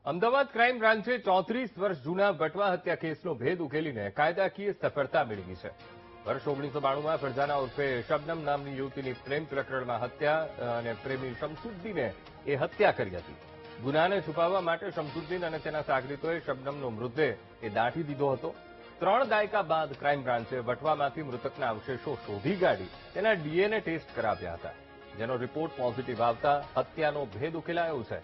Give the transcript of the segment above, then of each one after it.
Ahmedabad crime બ્રાન્ચે 34 વર્ષ જૂના વટવા હત્યા કેસનો ભેદ ઉકેલીને કાયદાકીય સફળતા મેળવી છે. વર્ષ 1992માં ફરજાના ઉર્ફે શબનમ નામની યુવતીની પ્રેમ પ્રકરણમાં હત્યા અને પ્રેમી શમસુદ્દીને એ હત્યા કરી હતી. ગુનાને છુપાવવા માટે શમસુદ્દીન અને તેના સાગરીતોએ શબનમનો મૃતદેહ દાટી દીધો હતો. 3 દાયકા બાદ ક્રાઇમ બ્રાન્ચે વટવામાંથી મૃતકના અવશેષો શોધી કાઢી તેના ડીએનએ ટેસ્ટ કરાવ્યા હતા, જેનો રિપોર્ટ પોઝિટિવ આવતા હત્યાનો ભેદ ઉકેલાયો છે.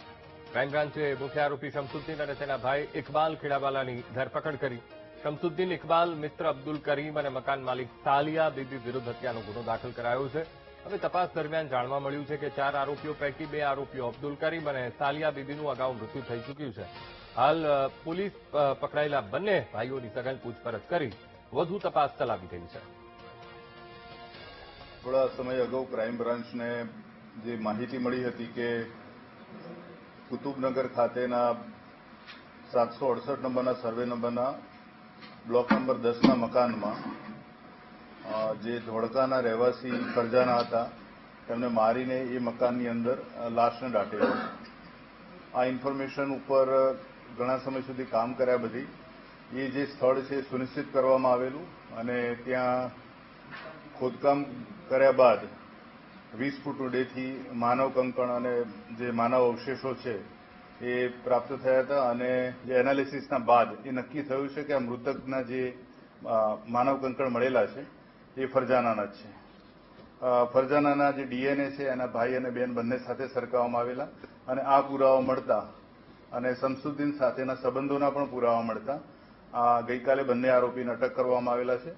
ક્રાઇમ બ્રાન્ચે મુખ્ય આરોપી શમસુદ્દીન અને તેના ભાઈ ઇકબાલ ખેડાવાલાની ધરપકડ કરી. શમસુદ્દીન, ઇકબાલ, મિત્ર અબ્દુલ કરીમ અને મકાન માલિક સાલિયા બીબી વિરુદ્ધ હત્યાનો ગુનો દાખલ કરાયો છે. હવે તપાસ દરમિયાન જાણવા મળ્યું છે કે 4 આરોપીઓ પૈકી 2 આરોપીઓ અબ્દુલ કરીમ અને સાલિયા બીબીનું અગાઉ મૃત્યુ થઈ ચૂક્યું છે. હાલ પોલીસ પકડાયેલા બંને ભાઈઓની સઘન પૂછપરછ કરી વધુ તપાસ ચલાવી રહી છે. થોડા સમય અગાઉ ક્રાઇમ બ્રાન્ચને જે માહિતી મળી હતી કે કુતુબનગર ખાતેના 768 નંબરના સર્વે નંબરના બ્લોક નંબર 10ના મકાનમાં જે ધોળકાના રહેવાસી ફરજાના હતા તેમને મારીને એ મકાનની અંદર લાશને દાટેલો. આ ઇન્ફોર્મેશન ઉપર ઘણા સમય સુધી કામ કર્યા બધી એ જે સ્થળ છે સુનિશ્ચિત કરવામાં આવેલું અને ત્યાં ખોદકામ કર્યા બાદ 20 ફૂટ ઊંડેથી માનવ કંકણ અને જે માનવ અવશેષો છે એ પ્રાપ્ત થયા હતા અને જે એનાલિસિસના બાદ એ નક્કી થયું છે કે આ મૃતકના જે માનવ કંકણ મળેલા છે એ ફરજાનાના જ છે. ફરજાનાના જે ડીએનએ છે એના ભાઈ અને બેન બંને સાથે સરખાવવામાં આવેલા અને આ પુરાવા મળતા અને શમસુદ્દીન સાથેના સંબંધોના પણ પુરાવા મળતા ગઈકાલે બંને આરોપીને અટક કરવામાં આવેલા છે.